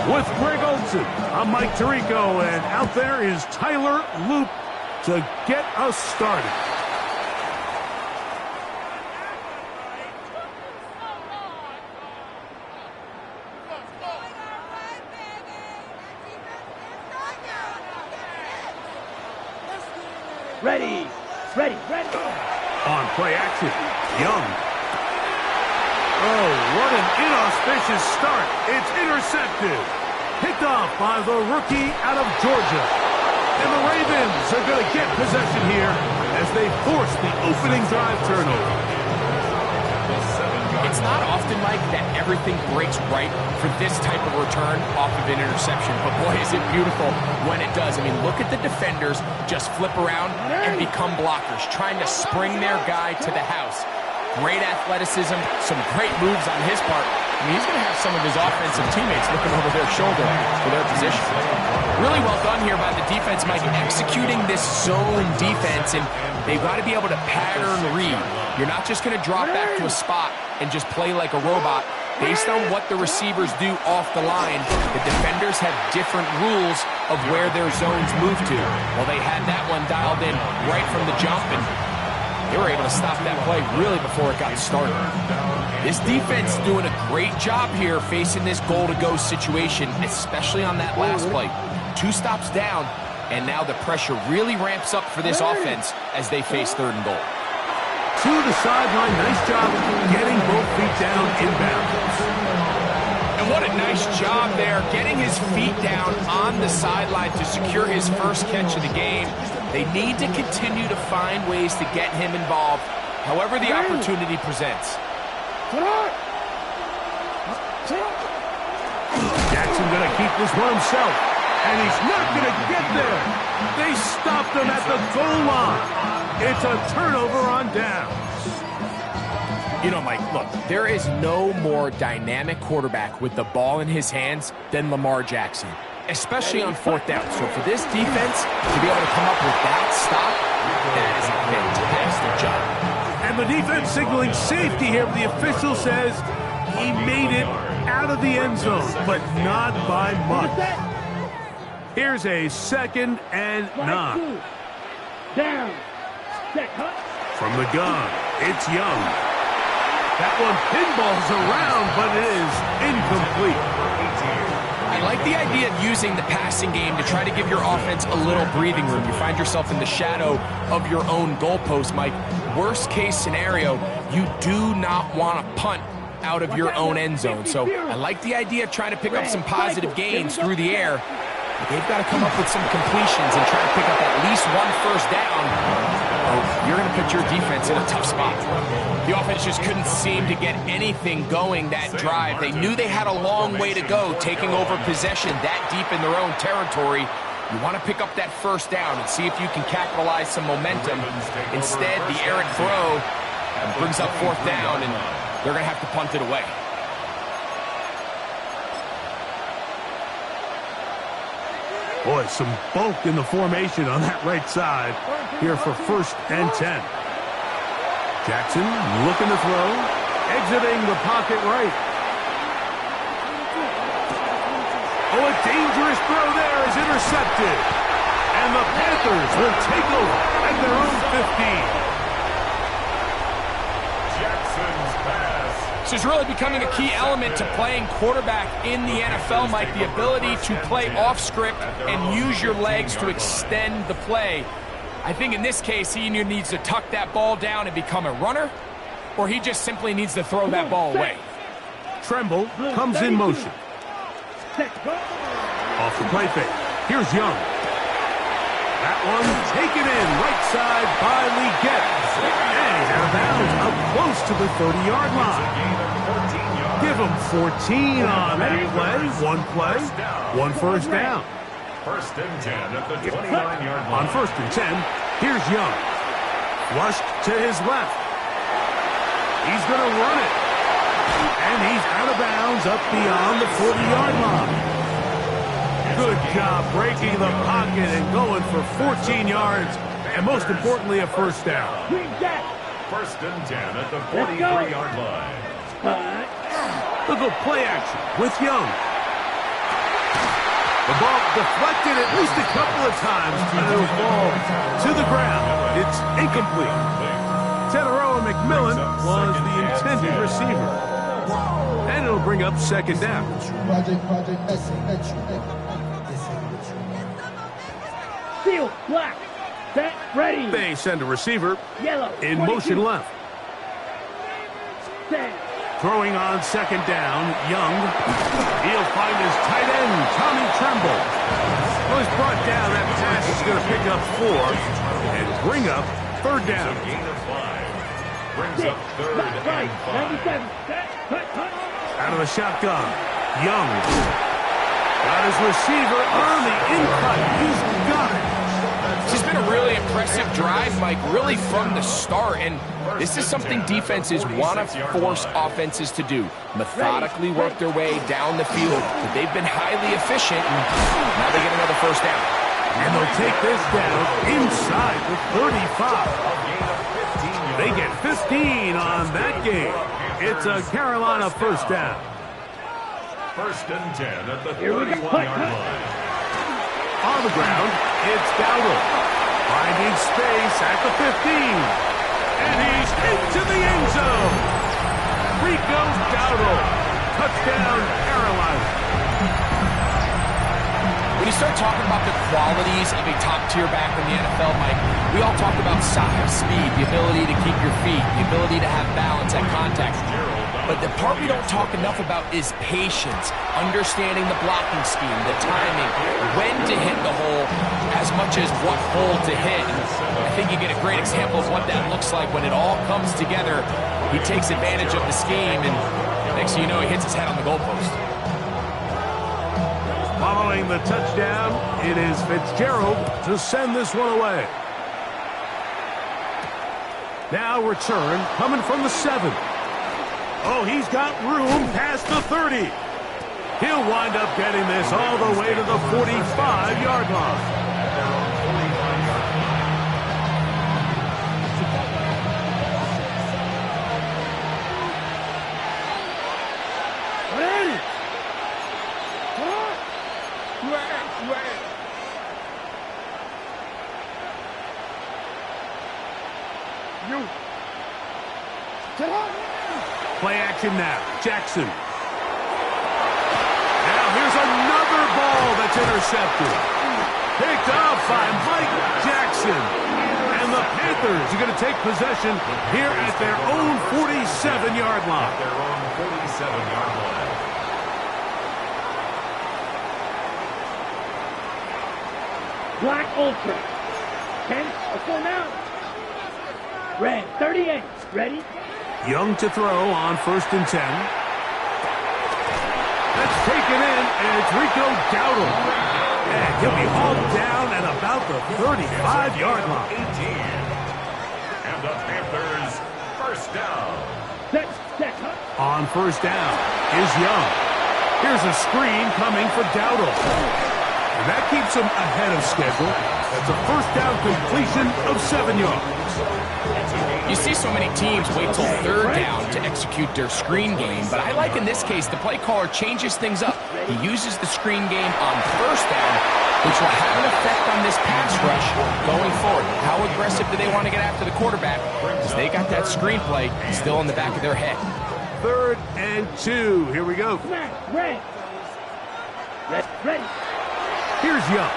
with Greg Olson. I'm Mike Tirico, and out there is Tyler Loop to get us started. Ready. On play action, Young. Oh, what an inauspicious start. It's intercepted. Picked off by the rookie out of Georgia. And the Ravens are going to get possession here as they force the opening drive turnover. It's not often, Mike, that everything breaks right for this type of return off of an interception. But boy, is it beautiful when it does. I mean, look at the defenders just flip around and become blockers, trying to spring their guy to the house. Great athleticism, some great moves on his part. I mean, he's going to have some of his offensive teammates looking over their shoulder for their position. Really well done here by the defense, Mike, executing this zone defense, and they've got to be able to pattern read. You're not just going to drop back to a spot and just play like a robot. Based on what the receivers do off the line, the defenders have different rules of where their zones move to. Well, they had that one dialed in right from the jump, and they were able to stop that play really before it got started. This defense doing a great job here facing this goal-to-go situation, especially on that last play. 2 stops down, and now the pressure really ramps up for this offense as they face 3rd and goal. To the sideline, nice job getting both feet down inbounds. And what a nice job there, getting his feet down on the sideline to secure his first catch of the game. They need to continue to find ways to get him involved, however the opportunity presents. Jackson going to keep this one himself, and he's not going to get there. They stopped him at the goal line. It's a turnover on downs. You know, Mike, look, there is no more dynamic quarterback with the ball in his hands than Lamar Jackson, especially on 4th down. So for this defense to be able to come up with that stop, that is a fantastic job. And the defense signaling safety here. The official says he made it out of the end zone, but not by much. Here's a 2nd and 9. Down. From the gun, it's Young. That one pinballs around, but it is incomplete. I like the idea of using the passing game to try to give your offense a little breathing room. You find yourself in the shadow of your own goalpost, Mike. Worst case scenario, you do not want to punt out of your own end zone. So I like the idea of trying to pick up some positive gains through the air. But they've got to come up with some completions and try to pick up at least 1 first down. You're going to put your defense in a tough spot. The offense just couldn't seem to get anything going that drive. They knew they had a long way to go, taking over possession that deep in their own territory. You want to pick up that first down and see if you can capitalize some momentum. Instead, the errant throw brings up 4th down, and they're going to have to punt it away. Boy, some bulk in the formation on that right side here for 1st and 10. Jackson looking to throw, exiting the pocket right. Oh, a dangerous throw there is intercepted. And the Panthers will take over at their own 15. This is really becoming a key element to playing quarterback in the NFL, Mike, the ability to play off script and use your legs to extend the play. I think in this case, he either needs to tuck that ball down and become a runner, or he just simply needs to throw that ball away. Tremble comes in motion. Off the play fake. Here's Young. That one taken in right side by Legette. And he's out of bounds up close to the 30-yard line. Give him 14 on that play. 1 first down. 1st and 10 at the 29-yard line. On 1st and 10, here's Young. Flushed to his left. He's going to run it. And he's out of bounds up beyond the 40-yard line. Good job breaking the pocket and going for 14 yards, and most importantly, a first down. 1st and 10 at the 43-yard line. Look at play action with Young. The ball deflected at least a couple of times, and it'll fall to the ground. It's incomplete. Teteroa McMillan was the intended receiver. And it'll bring up second down. Field, black, set, ready. They send a receiver Yellow, in 22. motion left. Set. Throwing on second down, Young. He'll find his tight end, Tommy Tremble. Well, he's brought down. That pass is going to pick up 4 and bring up third down. Gain of 5. Brings up third Left, right, and 5. 97, set, hut, hut. Out of the shotgun, Young. Got his receiver on the in-cut. He's got it. This has been a really impressive drive, Mike, really from the start. And this is something defenses want to force offenses to do. Methodically work their way down the field. But they've been highly efficient, and now they get another first down. And they'll take this down inside the 35. They get 15 on that game. It's a Carolina first down. First and 10 at the Here we go. 31-yard line. On the ground, it's Dowdle. Finding space at the 15. And he's into the end zone. Rico Dowdle. Touchdown, Carolina. When you start talking about the qualities of a top-tier back in the NFL, Mike, we all talk about size, speed, the ability to keep your feet, the ability to have balance at contact. But the part we don't talk enough about is patience, understanding the blocking scheme, the timing, when to hit the hole, as much as what hole to hit. I think you get a great example of what that looks like when it all comes together. He takes advantage of the scheme, and next thing you know, he hits his head on the goalpost. Following the touchdown, it is Fitzgerald to send this one away. Now return coming from the 7. Oh, he's got room past the 30. He'll wind up getting this all the way to the 45-yard line. Ready. You. Get up. Play action now. Jackson. Now here's another ball that's intercepted. Picked up by Mike Jackson. And the Panthers are going to take possession here at their own 47-yard line. Their own 47-yard line. Black Ultra. 10, let's go now. Red, 38, ready. Young to throw on first and 10. That's taken in, and it's Rico Dowdle. And he'll be hauled down at about the 35-yard line. 18. And the Panthers first down. Set, hut. On first down is Young. Here's a screen coming for Dowdle. And that keeps him ahead of schedule. That's a first down completion of 7 yards. You see so many teams wait till third down to execute their screen game, but I like in this case the play caller changes things up. He uses the screen game on first down, which will have an effect on this pass rush going forward. How aggressive do they want to get after the quarterback? Because they got that screen play still in the back of their head. 3rd and 2. Here we go. Smash, red. Ready. Here's Young.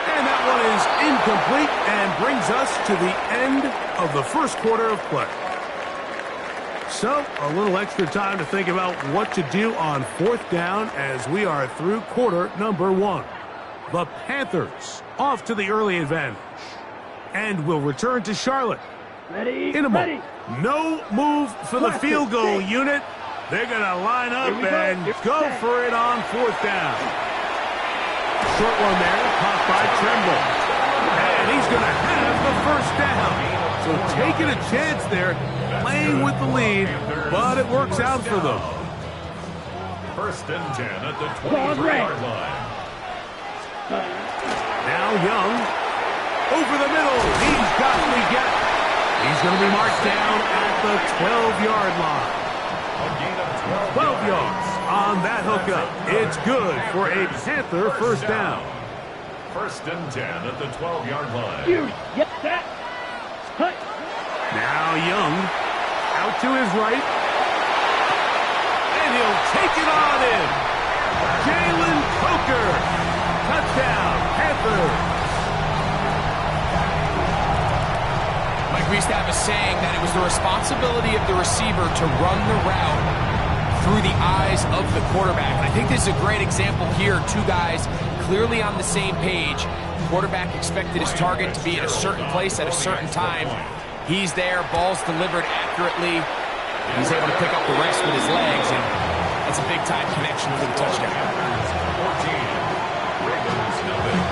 And that one is incomplete and brings us to the end of the first quarter of play. So, a little extra time to think about what to do on 4th down as we are through quarter number 1. The Panthers off to the early advantage. And will return to Charlotte Ready. in a moment. No move for the field goal unit. They're going to line up and go for it on 4th down. Short one there, caught by Tremble. And he's going to have the first down. So taking a chance there, playing with the lead, but it works out for them. First and 10 at the 23-yard line. Now Young, over the middle, he's got Leggett. He's going to be marked down at the 12-yard line. A gain of 12 yards on that hookup. It's good for a Panther first down. First and 10 at the 12-yard line. You get that. Cut. Now Young out to his right. And he'll take it on in. Jalen Coker. Touchdown, Panthers. Mike, we used to have a saying that it was the responsibility of the receiver to run the route through the eyes of the quarterback. And I think this is a great example here. Two guys clearly on the same page. Quarterback expected his target to be at a certain place at a certain time. He's there, ball's delivered accurately. He's able to pick up the rest with his legs, and that's a big-time connection for the touchdown. 14, Ravens nothing.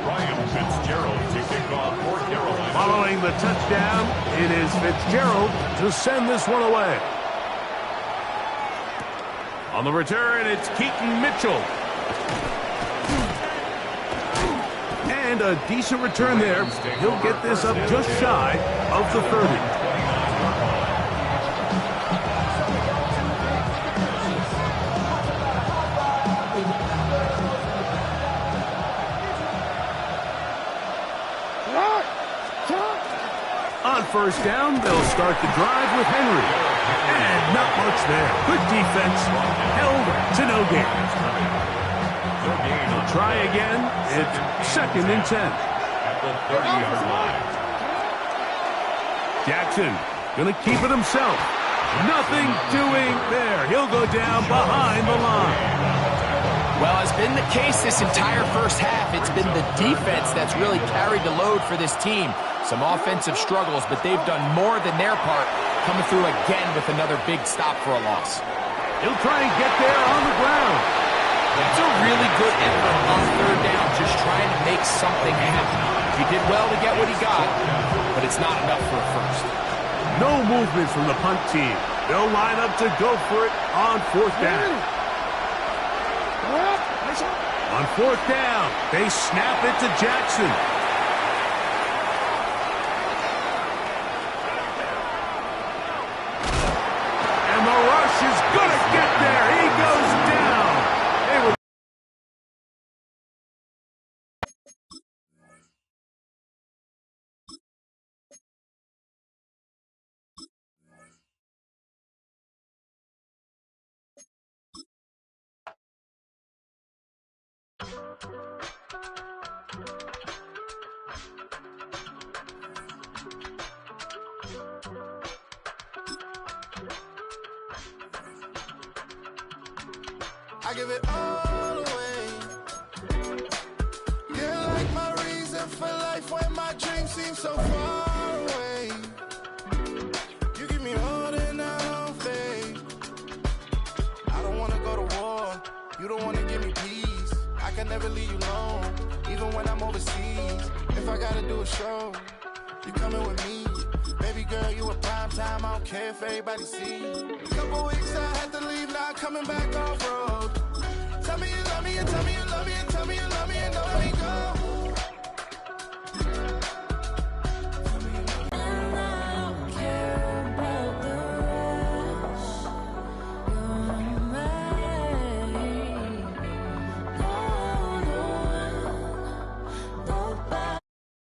Ryan Fitzgerald to kick off for Carolina. Following the touchdown, it is Fitzgerald to send this one away. On the return, it's Keaton Mitchell. And a decent return there. He'll get this up just shy of the 30. On first down, they'll start the drive with Henry. And not much there. Good defense. Held to no gain. They'll try again. It's second and 10. At the 30-yard line. Jackson gonna keep it himself. Nothing doing there. He'll go down behind the line. Well, as been the case this entire first half, it's been the defense that's really carried the load for this team. Some offensive struggles, but they've done more than their part, coming through again with another big stop for a loss. He'll try and get there on the ground. That's a really good effort on third down, just trying to make something happen. He did well to get what he got, but it's not enough for a first. No movement from the punt team. They'll line up to go for it on fourth down. On fourth down, they snap it to Jackson. And the rush is going to get there. He goes down. They were I give it all away. You're like my reason for life when my dreams seem so far away. You give me all that I don't fade. I don't wanna go to war. You don't wanna give me peace. I can never leave you alone, even when I'm overseas. If I gotta do a show, you coming with me. Baby girl, you a prime time. I don't care if everybody see. Couple weeks I had to leave, now coming back off road. Tell me you love me and tell me you love me and tell me you love me and don't let me go.